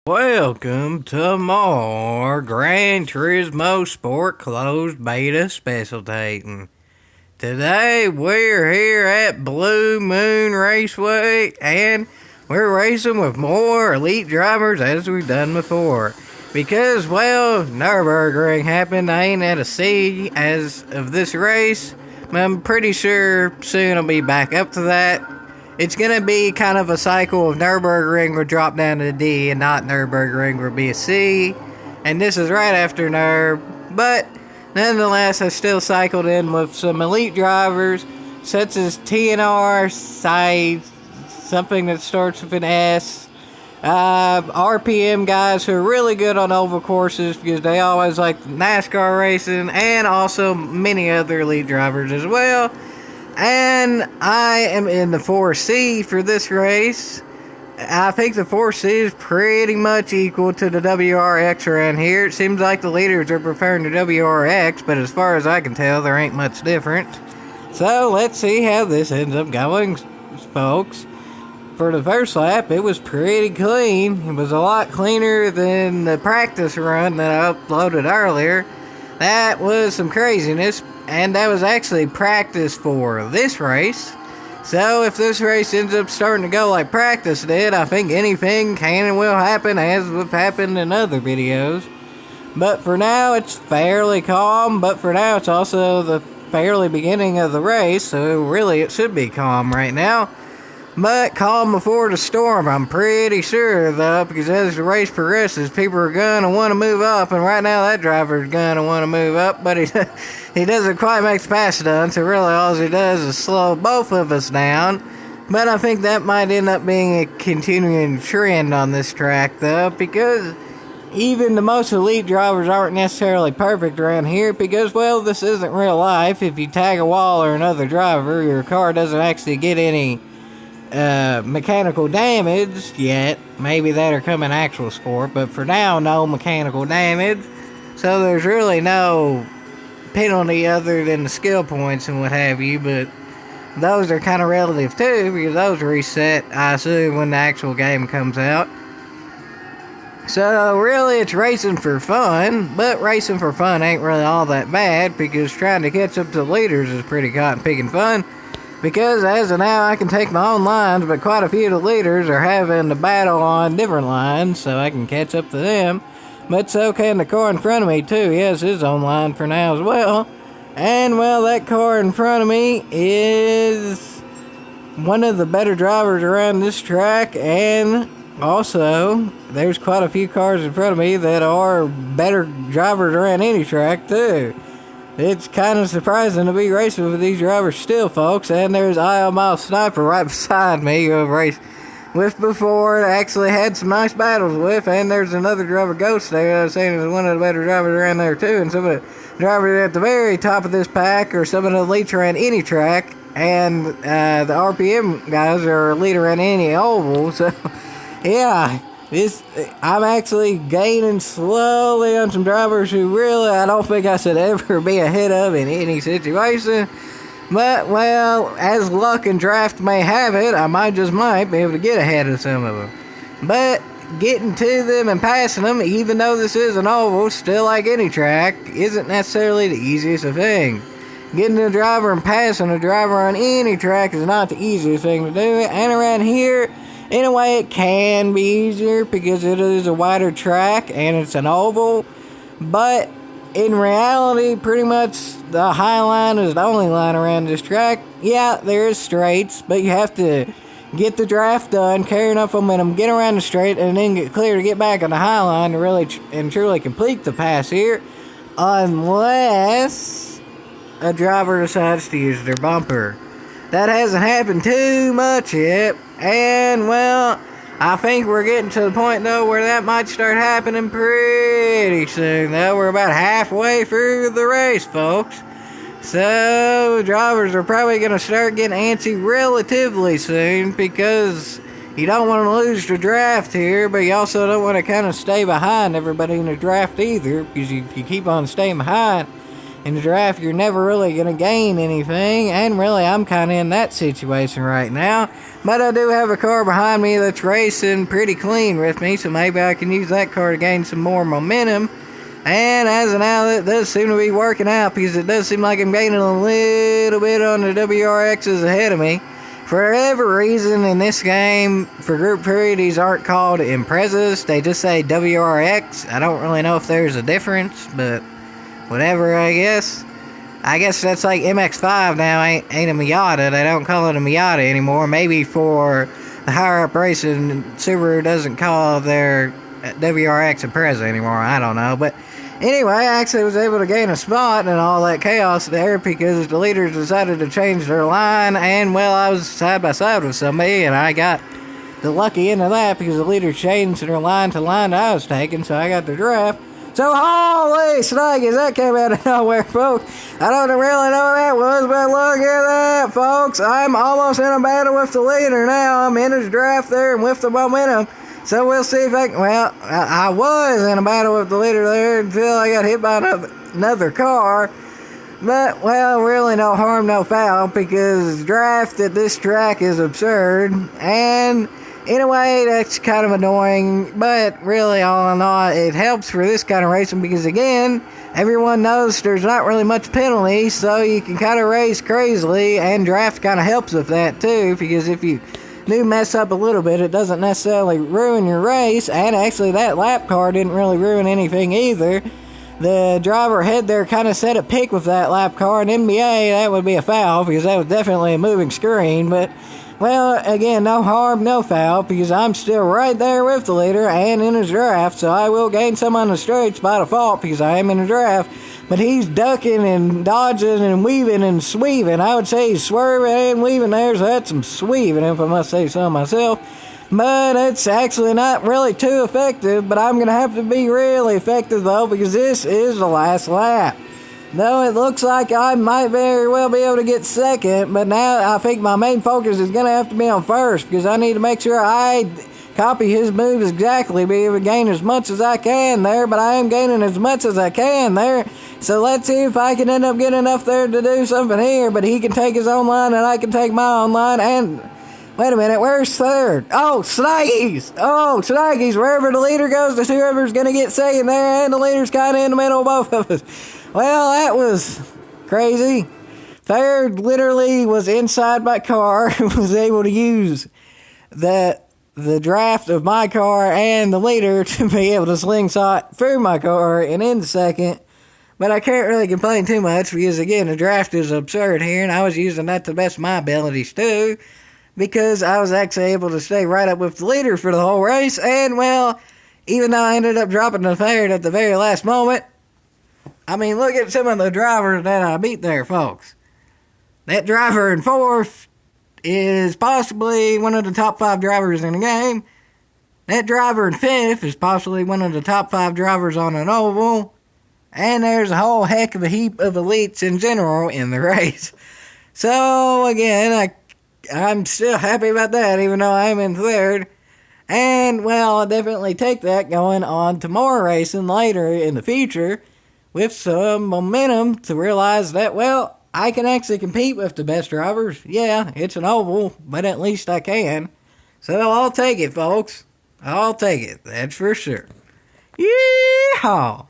Welcome to more Gran Turismo Sport Closed Beta Specialtatin. Today we're here at Blue Moon Raceway and we're racing with more elite drivers as we've done before. Because, well, Nürburgring happened. I ain't at a C as of this race, but I'm pretty sure soon I'll be back up to that. It's going to be kind of a cycle of Nürburgring will drop down to a D and not Nürburgring will be a C. And this is right after Nürb. But nonetheless, I still cycled in with some elite drivers such as TNR, something that starts with an S. RPM guys who are really good on oval courses because they always like NASCAR racing, and also many other elite drivers as well. And I am in the 4C for this race. I think the 4C is pretty much equal to the WRX around here. It seems like the leaders are preferring the WRX, but as far as I can tell, there ain't much different. So let's see how this ends up going, folks. For the first lap, it was pretty clean. It was a lot cleaner than the practice run that I uploaded earlier. That was some craziness. And that was actually practice for this race. So if this race ends up starting to go like practice did, I think anything can and will happen, as have happened in other videos. But for now, it's fairly calm. But for now, it's also the fairly beginning of the race. So really, it should be calm right now. But calm before the storm, I'm pretty sure, though, because as the race progresses, people are going to want to move up, and right now that driver is going to want to move up, but he doesn't quite make the pass done, so really all he does is slow both of us down. But I think that might end up being a continuing trend on this track, though, because even the most elite drivers aren't necessarily perfect around here, because, well, this isn't real life. If you tag a wall or another driver, your car doesn't actually get any mechanical damage yet. Maybe that'll come in actual sport, but for now, no mechanical damage. So there's really no penalty other than the skill points and what have you, but those are kind of relative too, because those reset, I assume, when the actual game comes out. So really, it's racing for fun, but racing for fun ain't really all that bad, because trying to catch up to the leaders is pretty cotton picking fun. Because as of now, I can take my own lines, but quite a few of the leaders are having to battle on different lines, so I can catch up to them. But so can the car in front of me, too. He has his own line for now as well. And, well, that car in front of me is one of the better drivers around this track, and also, there's quite a few cars in front of me that are better drivers around any track, too. It's kind of surprising to be racing with these drivers still, folks. And there's IL Mile Sniper right beside me, who I've raced with before and actually had some nice battles with. And there's another driver, Ghost, there. I was saying is one of the better drivers around there, too. And some of the drivers at the very top of this pack are some of the elites around any track. And the RPM guys are elite around any oval. So, yeah. I'm actually gaining slowly on some drivers who really I don't think I should ever be ahead of in any situation. But, well, as luck and draft may have it, I might be able to get ahead of some of them. But getting to them and passing them, even though this is an oval, still like any track, isn't necessarily the easiest of things. Getting a driver and passing a driver on any track is not the easiest thing to do. And around here, in a way, it can be easier because it is a wider track and it's an oval. But in reality, pretty much the high line is the only line around this track. Yeah, there is straights, but you have to get the draft done, carry enough momentum, get around the straight, and then get clear to get back on the high line to really and truly complete the pass here. Unless a driver decides to use their bumper. That hasn't happened too much yet, and, well, I think we're getting to the point, though, where that might start happening pretty soon, though. We're about halfway through the race, folks. So, drivers are probably going to start getting antsy relatively soon, because you don't want to lose the draft here, but you also don't want to kind of stay behind everybody in the draft either, because if you keep on staying behind, in the draft, you're never really going to gain anything. And really, I'm kind of in that situation right now. But I do have a car behind me that's racing pretty clean with me, so maybe I can use that car to gain some more momentum. And as of now, that does seem to be working out, because it does seem like I'm gaining a little bit on the WRXs ahead of me. For whatever reason, in this game, for Group 3, these aren't called Imprezas. They just say WRX. I don't really know if there's a difference, but whatever, I guess. I guess that's like MX-5 now, ain't a Miata. They don't call it a Miata anymore. Maybe for the higher up racing, Subaru doesn't call their WRX Impreza anymore. I don't know, but anyway, I actually was able to gain a spot and all that chaos there because the leaders decided to change their line, and well, I was side by side with somebody, and I got the lucky end of that because the leaders changed their line to the line that I was taking, so I got the draft. So holy snikes, that came out of nowhere, folks. I don't really know what that was, but look at that, folks. I'm almost in a battle with the leader now. I'm in his draft there and with the momentum. So we'll see if I can, well, I was in a battle with the leader there until I got hit by another car. But, well, really no harm, no foul, because draft at this track is absurd. And in a way, that's kind of annoying, but really, all in all, it helps for this kind of racing because, again, everyone knows there's not really much penalty, so you can kind of race crazily, and draft kind of helps with that, too, because if you do mess up a little bit, it doesn't necessarily ruin your race, and actually, that lap car didn't really ruin anything either. The driver head there kind of set a pick with that lap car, and NBA, that would be a foul, because that was definitely a moving screen, but well, again, no harm, no foul, because I'm still right there with the leader and in his draft, so I will gain some on the straights by default because I am in the draft. But he's ducking and dodging and weaving and sweaving. I would say he's swerving and weaving there, so that's some sweaving, if I must say so myself. But it's actually not really too effective, but I'm going to have to be really effective, though, because this is the last lap. Though it looks like I might very well be able to get second, but now I think my main focus is going to have to be on first, because I need to make sure I copy his moves exactly, be able to gain as much as I can there, but I am gaining as much as I can there. So let's see if I can end up getting enough there to do something here, but he can take his own line and I can take my own line, and wait a minute, where's third? Oh, Snikes! Oh, Snikes, wherever the leader goes, that's whoever's going to get second there, and the leader's kind of in the middle of both of us. Well, that was crazy. Third literally was inside my car and was able to use the draft of my car and the leader to be able to slingshot through my car and into second. But I can't really complain too much because, again, the draft is absurd here, and I was using that to the best of my abilities too, because I was actually able to stay right up with the leader for the whole race. And, well, even though I ended up dropping the third at the very last moment, I mean, look at some of the drivers that I beat there, folks. That driver in fourth is possibly one of the top 5 drivers in the game. That driver in fifth is possibly one of the top 5 drivers on an oval. And there's a whole heck of a heap of elites in general in the race. So, again, I'm still happy about that, even though I'm in third. And, well, I'll definitely take that going on to more racing later in the future, with some momentum to realize that, well, I can actually compete with the best drivers. Yeah, it's an oval, but at least I can. So I'll take it, folks. I'll take it, that's for sure. Yeehaw!